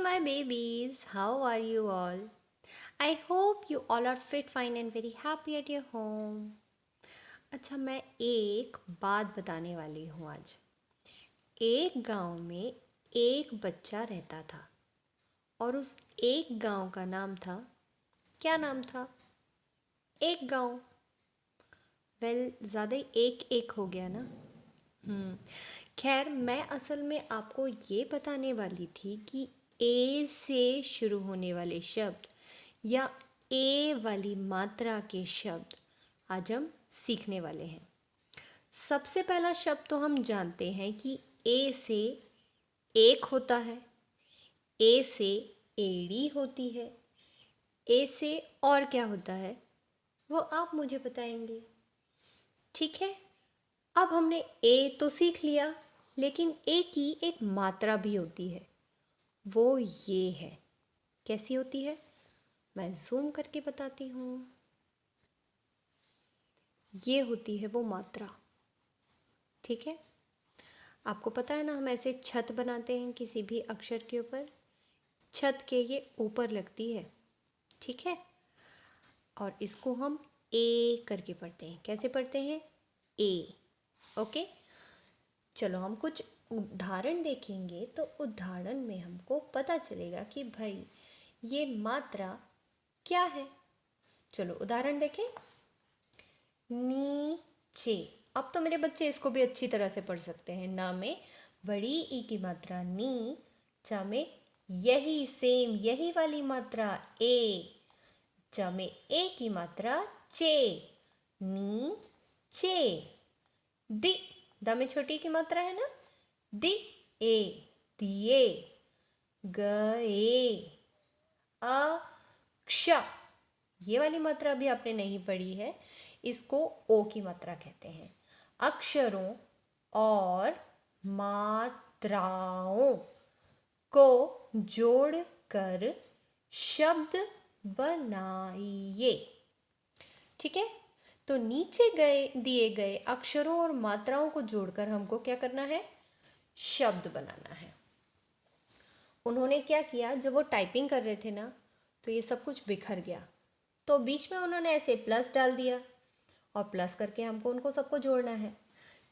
my babies, how are you all? I hope you all are fit, fine, and very happy at your home. अच्छा, मैं एक बात बताने वाली हूँ आज। एक गांव में एक बच्चा रहता था और उस एक गांव का नाम था, क्या नाम था? एक गांव। ज़्यादा ही एक एक हो गया ना। खैर, मैं असल में आपको ये बताने वाली थी कि ए से शुरू होने वाले शब्द या ए वाली मात्रा के शब्द आज हम सीखने वाले हैं। सबसे पहला शब्द तो हम जानते हैं कि ए से एक होता है, ए से एड़ी होती है, ए से और क्या होता है वो आप मुझे बताएंगे। ठीक है, अब हमने ए तो सीख लिया, लेकिन ए की एक मात्रा भी होती है, वो ये है। कैसी होती है? मैं जूम करके बताती हूँ। ये होती है वो मात्रा। ठीक है, आपको पता है ना, हम ऐसे छत बनाते हैं किसी भी अक्षर के ऊपर, छत के ये ऊपर लगती है। ठीक है, और इसको हम ए करके पढ़ते हैं। कैसे पढ़ते हैं? ए। ओके, चलो हम कुछ उदाहरण देखेंगे तो उदाहरण में हमको पता चलेगा कि भाई ये मात्रा क्या है। चलो उदाहरण देखें। नीचे। अब तो मेरे बच्चे इसको भी अच्छी तरह से पढ़ सकते हैं। ना में बड़ी ई की मात्रा नी, चा में यही सेम यही वाली मात्रा ए, च में ए की मात्रा चे, नी चे। दि, द में छोटी की मात्रा है ना, दि ए, दिए। गए। अक्ष, ये वाली मात्रा भी आपने नहीं पढ़ी है, इसको ओ की मात्रा कहते हैं। अक्षरों और मात्राओं को जोड़कर शब्द बनाइए। ठीक है, तो नीचे दिए गए अक्षरों और मात्राओं को जोड़कर हमको क्या करना है? शब्द बनाना है। उन्होंने क्या किया, जब वो टाइपिंग कर रहे थे ना, तो ये सब कुछ बिखर गया, तो बीच में उन्होंने ऐसे प्लस डाल दिया और प्लस करके हमको उनको सबको जोड़ना है।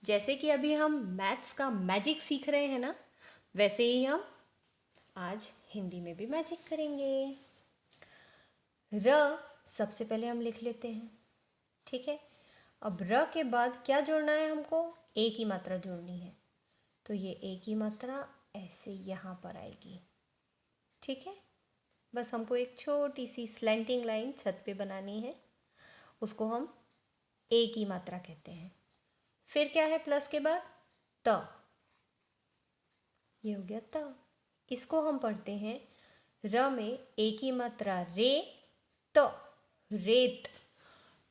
जैसे कि अभी हम मैथ्स का मैजिक सीख रहे हैं ना, वैसे ही हम आज हिंदी में भी मैजिक करेंगे। र सबसे पहले हम लिख लेते हैं। ठीक है, अब र के बाद क्या जोड़ना है हमको? ए की मात्रा जोड़नी है, तो ये ए की मात्रा ऐसे यहाँ पर आएगी। ठीक है, बस हमको एक छोटी सी स्लैंटिंग लाइन छत पे बनानी है, उसको हम ए की मात्रा कहते हैं। फिर क्या है प्लस के बाद? त, ये हो गया त। इसको हम पढ़ते हैं र में ए की मात्रा रे, त, रेत।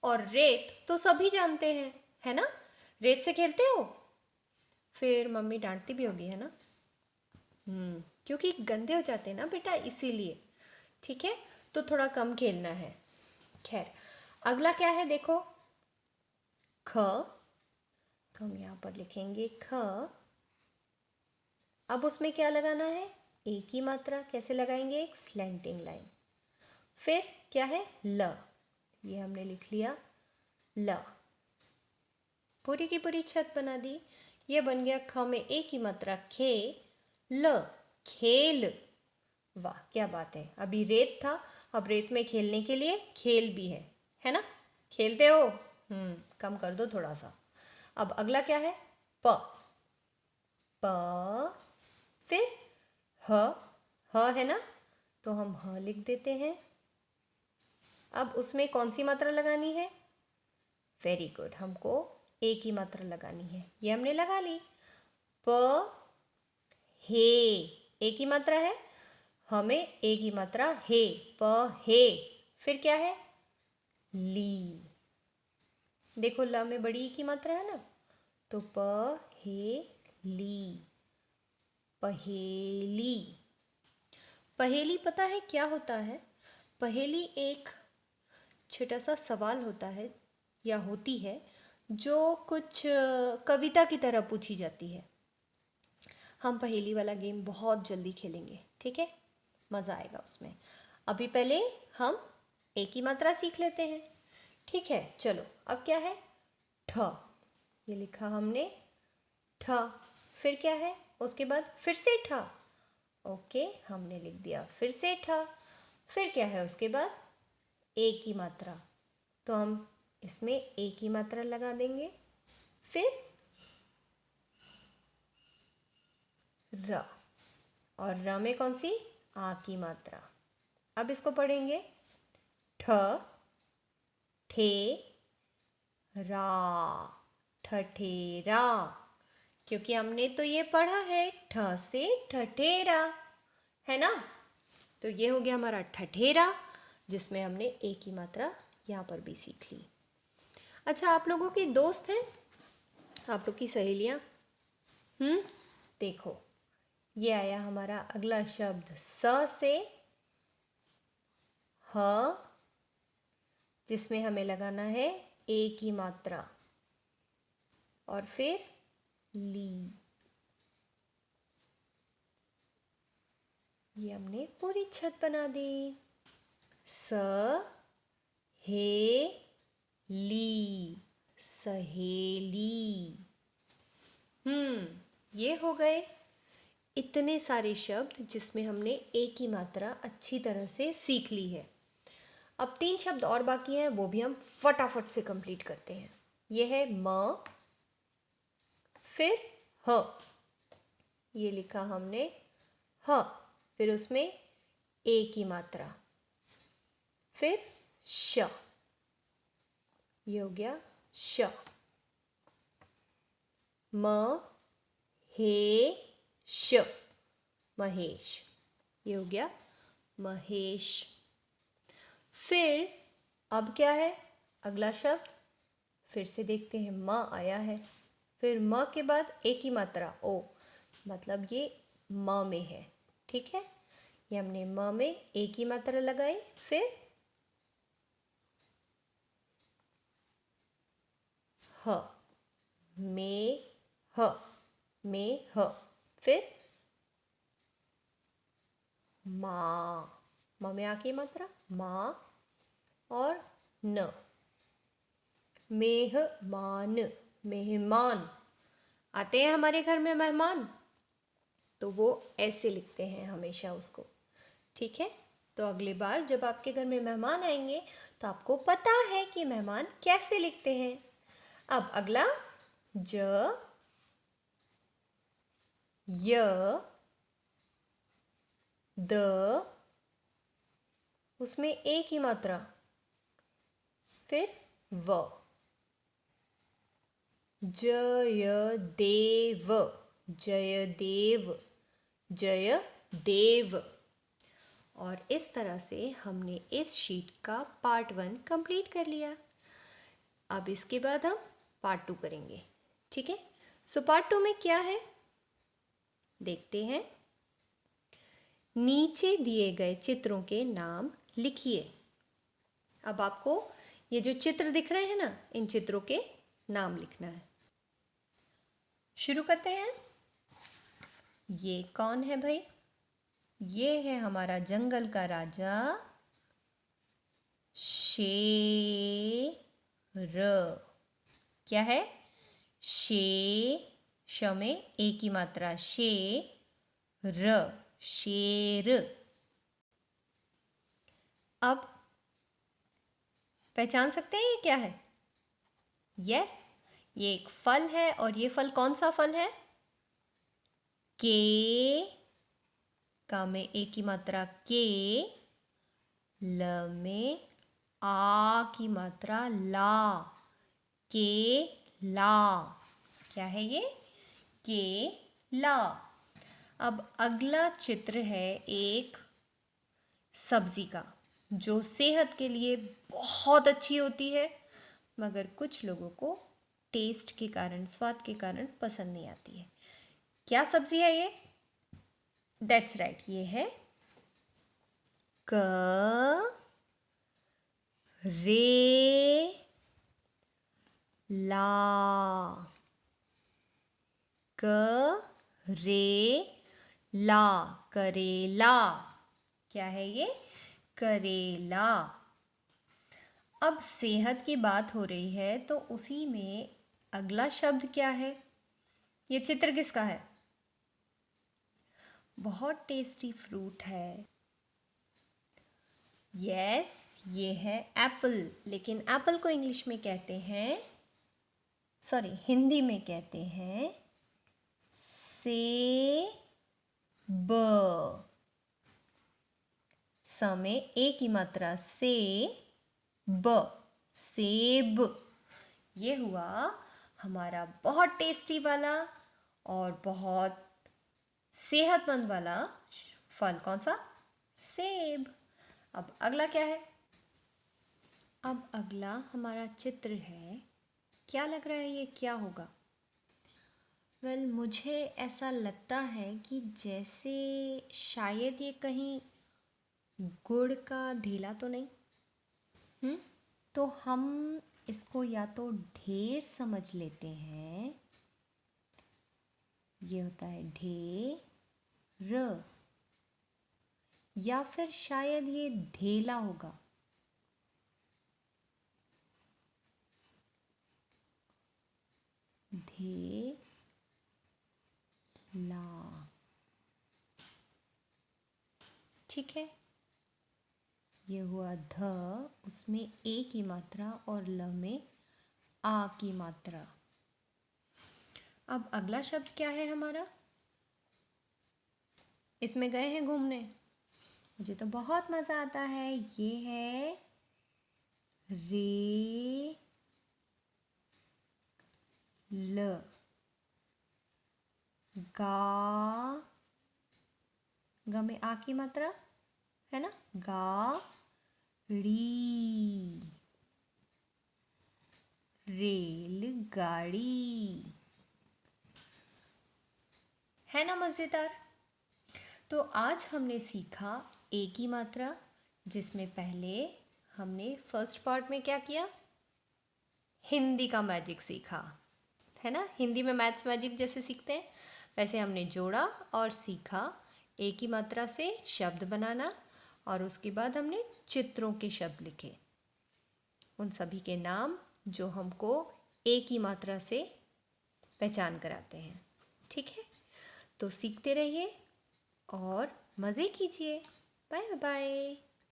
और रेत तो सभी जानते हैं, है ना? रेत से खेलते हो? फिर मम्मी डांटती भी होगी, है ना? क्योंकि गंदे हो जाते हैं ना बेटा, इसीलिए। ठीक है, तो थोड़ा कम खेलना है। खैर, अगला क्या है देखो, ख। तो हम यहाँ पर लिखेंगे ख। अब उसमें क्या लगाना है? ए की मात्रा। कैसे लगाएंगे? एक स्लैंटिंग लाइन। फिर क्या है? ल, ये हमने लिख लिया ल। पूरी की पूरी छत बना दी। ये बन गया ख में ए की मात्रा खे, ल, खेल। वाह क्या बात है, अभी रेत था, अब रेत में खेलने के लिए खेल भी है ना? खेलते हो? कम कर दो थोड़ा सा। अब अगला क्या है? प। प, फिर ह है ना, तो हम ह लिख देते हैं। अब उसमें कौन सी मात्रा लगानी है? वेरी गुड, हमको ए की मात्रा लगानी है, ये हमने लगा ली। प, हे, ए की मात्रा है, हमें ए की मात्रा हे, प हे। फिर क्या है? ली। देखो ल में बड़ी ई की मात्रा है ना, तो प हे ली, पहेली। पहेली पता है क्या होता है? पहेली एक छोटा सा सवाल होता है या होती है, जो कुछ कविता की तरह पूछी जाती है। हम पहेली वाला गेम बहुत जल्दी खेलेंगे, ठीक है? मज़ा आएगा उसमें। अभी पहले हम एक ही मात्रा सीख लेते हैं। ठीक है, चलो अब क्या है, ठ, ये लिखा हमने ठ। फिर क्या है, उसके बाद फिर से ठ, ओके हमने लिख दिया फिर से ठ। फिर क्या है उसके बाद, एक ही मात्रा, तो हम इसमें एक ही मात्रा लगा देंगे। फिर र, और र में कौन सी, आ की मात्रा। अब इसको पढ़ेंगे, ठ ठे रा, ठठेरा, क्योंकि हमने तो ये पढ़ा है ठ से ठठेरा, है ना। तो ये हो गया हमारा ठठेरा, जिसमें हमने एक ही मात्रा यहाँ पर भी सीख ली। अच्छा, आप लोगों की दोस्त हैं, आप लोग की सहेलियाँ, देखो ये आया हमारा अगला शब्द स से ह, जिसमें हमें लगाना है एक ही मात्रा, और फिर ली। ये हमने पूरी छत बना दी। स हे ली, सहेली। ये हो गए इतने सारे शब्द जिसमें हमने एक ही मात्रा अच्छी तरह से सीख ली है। अब 3 शब्द और बाकी हैं, वो भी हम फटाफट से कंप्लीट करते हैं। ये है म, फिर ह, ये लिखा हमने ह, फिर उसमें एक ही मात्रा, फिर श, ये हो गया श। म हे श, महेश, ये हो गया महेश। फिर अब क्या है अगला शब्द, फिर से देखते हैं, म आया है, फिर म के बाद एक ही मात्रा ओ, मतलब ये म में है। ठीक है, ये हमने म में एक ही मात्रा लगाई। फिर ह, में ह, में ह, फिर माँ, म में आ की मात्रा माँ, और न, मेहमान, मेहमान। आते हैं हमारे घर में मेहमान, तो वो ऐसे लिखते हैं हमेशा उसको। ठीक है, तो अगली बार जब आपके घर में मेहमान आएंगे तो आपको पता है कि मेहमान कैसे लिखते हैं। अब अगला ज, य, द, उसमें एक ही मात्रा, फिर व, जयदेव, जयदेव, जयदेव। और इस तरह से हमने इस शीट का पार्ट 1 कंप्लीट कर लिया। अब इसके बाद हम पार्ट 2 करेंगे। ठीक है, सो पार्ट 2 में क्या है देखते हैं। नीचे दिए गए चित्रों के नाम लिखिए। अब आपको ये जो चित्र दिख रहे हैं ना, इन चित्रों के नाम लिखना है। शुरू करते हैं। ये कौन है भाई, ये है हमारा जंगल का राजा शेर। क्या है, शे, श में एक ही मात्रा, शेर, शेर। अब पहचान सकते हैं ये क्या है? यस, ये एक फल है, और ये फल कौन सा फल है? के, का में एक ही मात्रा के, ल में आ की मात्रा ला, केला। क्या है ये? केला। अब अगला चित्र है एक सब्जी का, जो सेहत के लिए बहुत अच्छी होती है, मगर कुछ लोगों को टेस्ट के कारण, स्वाद के कारण पसंद नहीं आती है। क्या सब्जी है ये? दैट्स राइट, ये है करेला। करेला, करेला। क्या है ये? करेला। अब सेहत की बात हो रही है तो उसी में अगला शब्द क्या है? ये चित्र किसका है? बहुत टेस्टी फ्रूट है। यस, ये है एप्पल। लेकिन एप्पल को इंग्लिश में कहते हैं, सॉरी हिंदी में कहते हैं सेब। स में ए की मात्रा से, ब, सेब। ये हुआ हमारा बहुत टेस्टी वाला और बहुत सेहतमंद वाला फल। कौन सा? सेब। अब अगला क्या है? अब अगला हमारा चित्र है। क्या लग रहा है ये क्या होगा? मुझे ऐसा लगता है कि जैसे शायद ये कहीं गुड़ का ढेला तो नहीं। तो हम इसको या तो ढेर समझ लेते हैं, ये होता है ढेर, या फिर शायद ये ढेला होगा। ढेला। ठीक है, ये हुआ ध, उसमें ए की मात्रा और ल में आ की मात्रा। अब अगला शब्द क्या है हमारा? इसमें गए हैं घूमने? मुझे तो बहुत मज़ा आता है। ये है रे ल, गा, ग में आ की मात्रा है ना, गा ड़ी, रेलगाड़ी। है ना मज़ेदार? तो आज हमने सीखा ए की मात्रा, जिसमें पहले हमने फर्स्ट पार्ट में क्या किया? हिंदी का मैजिक सीखा, है ना। हिंदी में मैथ्स मैजिक जैसे सीखते हैं वैसे हमने जोड़ा और सीखा ए की मात्रा से शब्द बनाना, और उसके बाद हमने चित्रों के शब्द लिखे, उन सभी के नाम जो हमको ए की मात्रा से पहचान कराते हैं। ठीक है, तो सीखते रहिए और मज़े कीजिए। Bye bye.